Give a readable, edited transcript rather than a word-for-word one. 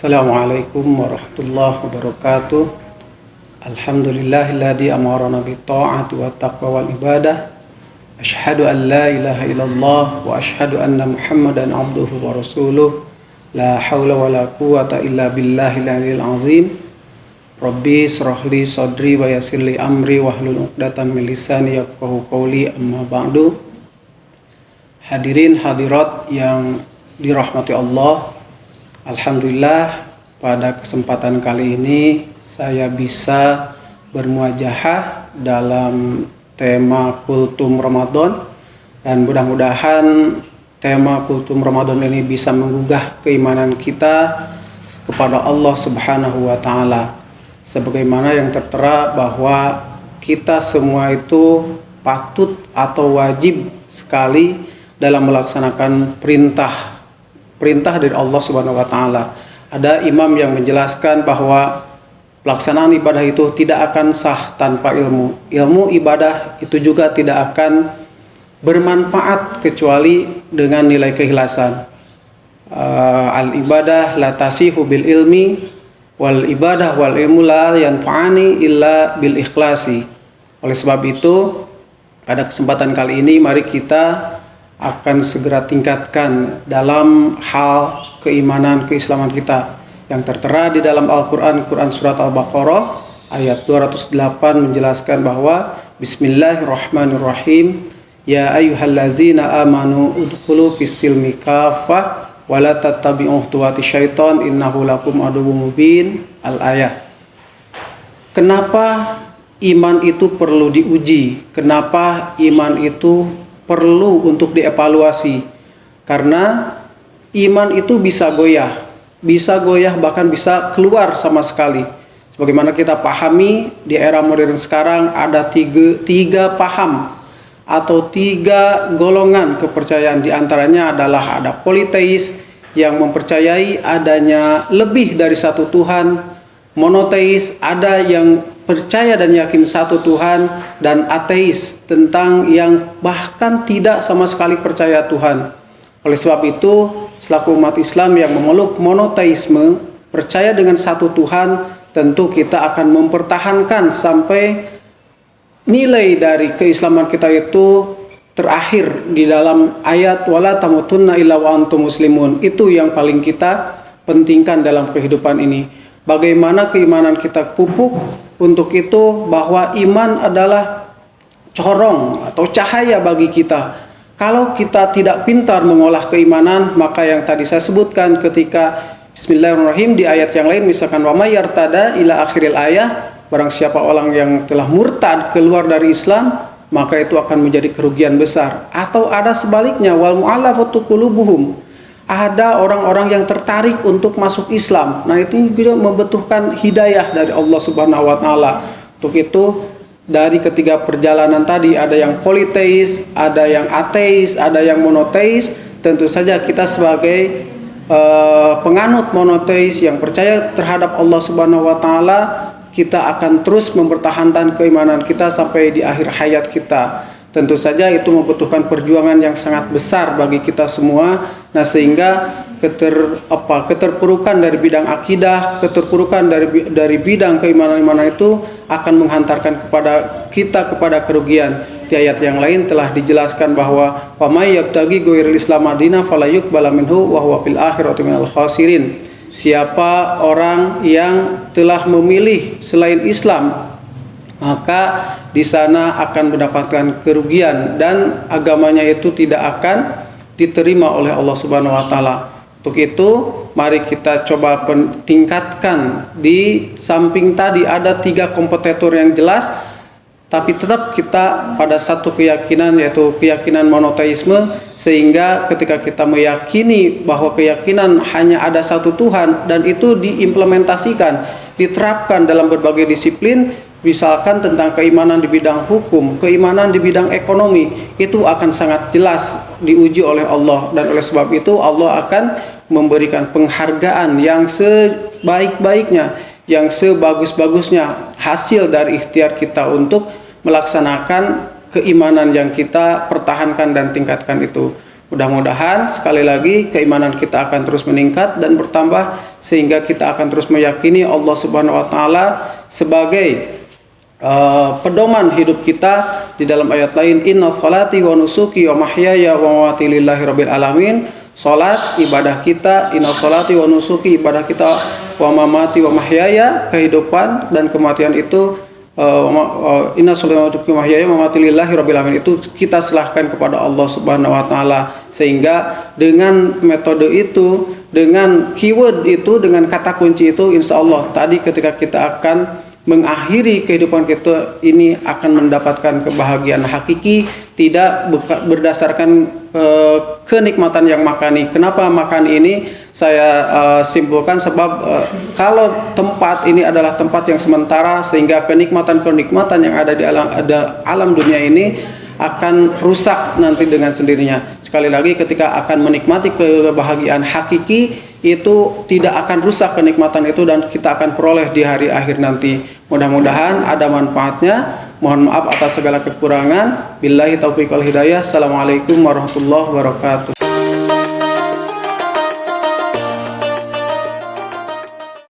Assalamualaikum warahmatullahi wabarakatuh. Alhamdulillahilladzi amarana bitta'ati wa taqwa wal ibadah. Asyhadu an la ilaha illallah wa asyhadu anna Muhammadan abduhu wa rasuluh. La haula wa la quwwata illa billahil aliyyil azim. Rabbi shrah li sadri wa yassir li amri wahlul 'uqdatam min lisani yafqahu qawli, amma ba'du. Hadirin hadirat yang dirahmati Allah, alhamdulillah pada kesempatan kali ini saya bisa bermuajahah dalam tema Kultum Ramadan, dan mudah-mudahan tema Kultum Ramadan ini bisa menggugah keimanan kita kepada Allah Subhanahu wa taala. Sebagaimana yang tertera bahwa kita semua itu patut atau wajib sekali dalam melaksanakan perintah dari Allah Subhanahu wa taala. Ada imam yang menjelaskan bahwa pelaksanaan ibadah itu tidak akan sah tanpa ilmu. Ilmu ibadah itu juga tidak akan bermanfaat kecuali dengan nilai keikhlasan. Al ibadah la tasihu bil ilmi wal ibadah wal ilmu la yanfa'ani illa bil ikhlasi. Oleh sebab itu, pada kesempatan kali ini mari kita akan segera tingkatkan dalam hal keimanan, keislaman kita yang tertera di dalam Al-Quran. Quran surat Al-Baqarah ayat 208 menjelaskan bahwa Bismillahirrahmanirrahim, ya ayyuhallazina amanu udkhulu fis-silmi kaffah wa la tattabi'u khutuwati syaiton innahu lakum aduwwum mubin. Al-ayat. Kenapa iman itu perlu diuji? Kenapa iman itu perlu untuk dievaluasi? Karena iman itu bisa goyah bahkan bisa keluar sama sekali. Sebagaimana kita pahami di era modern sekarang ada tiga paham atau tiga golongan kepercayaan. Di antaranya adalah ada politeis yang mempercayai adanya lebih dari satu Tuhan, monoteis ada yang percaya dan yakin satu Tuhan, dan ateis tentang yang bahkan tidak sama sekali percaya Tuhan. Oleh sebab itu, selaku umat Islam yang memeluk monoteisme, percaya dengan satu Tuhan, tentu kita akan mempertahankan sampai nilai dari keislaman kita itu terakhir di dalam ayat wala tamutunna illa wa antum muslimun. Itu yang paling kita pentingkan dalam kehidupan ini. Bagaimana keimanan kita pupuk? Untuk itu bahwa iman adalah corong atau cahaya bagi kita. Kalau kita tidak pintar mengolah keimanan, maka yang tadi saya sebutkan ketika Bismillahirrahmanirrahim di ayat yang lain, misalkan wa may yartada ila akhiril ayah, barang siapa orang yang telah murtad keluar dari Islam, maka itu akan menjadi kerugian besar. Atau ada sebaliknya, wal mu'allafatu qulubuhum, ada orang-orang yang tertarik untuk masuk Islam. Nah, itu juga membutuhkan hidayah dari Allah Subhanahu wa taala. Untuk itu, dari ketiga perjalanan tadi ada yang politeis, ada yang ateis, ada yang monoteis. Tentu saja kita sebagai penganut monoteis yang percaya terhadap Allah Subhanahu wa taala, kita akan terus mempertahankan keimanan kita sampai di akhir hayat kita. Tentu saja itu membutuhkan perjuangan yang sangat besar bagi kita semua. Nah, sehingga keterpurukan dari bidang akidah, keterpurukan dari bidang keimanan itu akan menghantarkan kepada kerugian. Di ayat yang lain telah dijelaskan bahwa wa may yabtaghi ghairal islam madina fala yuqbala minhu wa huwa fil akhirati minal khasirin. Siapa orang yang telah memilih selain Islam, maka di sana akan mendapatkan kerugian dan agamanya itu tidak akan diterima oleh Allah Subhanahu wa taala. Untuk itu, mari kita coba tingkatkan. Di samping tadi ada tiga kompetitor yang jelas, tapi tetap kita pada satu keyakinan, yaitu keyakinan monoteisme, sehingga ketika kita meyakini bahwa keyakinan hanya ada satu Tuhan dan itu diimplementasikan, diterapkan dalam berbagai disiplin, misalkan tentang keimanan di bidang hukum, keimanan di bidang ekonomi, itu akan sangat jelas diuji oleh Allah. Dan oleh sebab itu Allah akan memberikan penghargaan yang sebaik-baiknya, yang sebagus-bagusnya hasil dari ikhtiar kita untuk melaksanakan keimanan yang kita pertahankan dan tingkatkan itu. Mudah-mudahan sekali lagi keimanan kita akan terus meningkat dan bertambah sehingga kita akan terus meyakini Allah Subhanahu wa taala sebagai pedoman hidup kita. Di dalam ayat lain, inna salati wa nusuki wa mahyaya wa mamati lillahi rabbil alamin. Salat ibadah kita, inna salati wa nusuki ibadah kita, wa mamati wa mahyaya kehidupan dan kematian itu, inna salati wa nusuki wa mahyaya wa mamati lillahi rabbil alamin, itu kita serahkan kepada Allah Subhanahu wa taala. Sehingga dengan metode itu, dengan keyword itu, dengan kata kunci itu, insya Allah tadi ketika kita akan mengakhiri kehidupan kita ini akan mendapatkan kebahagiaan hakiki, tidak berdasarkan kenikmatan yang makani. Kenapa makani ini saya simpulkan? Sebab kalau tempat ini adalah tempat yang sementara, sehingga kenikmatan-kenikmatan yang ada di alam dunia ini akan rusak nanti dengan sendirinya. Sekali lagi, ketika akan menikmati kebahagiaan hakiki itu tidak akan rusak kenikmatan itu, dan kita akan peroleh di hari akhir nanti. Mudah-mudahan ada manfaatnya. Mohon maaf atas segala kekurangan. Billahi taufiq wal hidayah. Assalamualaikum warahmatullahi wabarakatuh.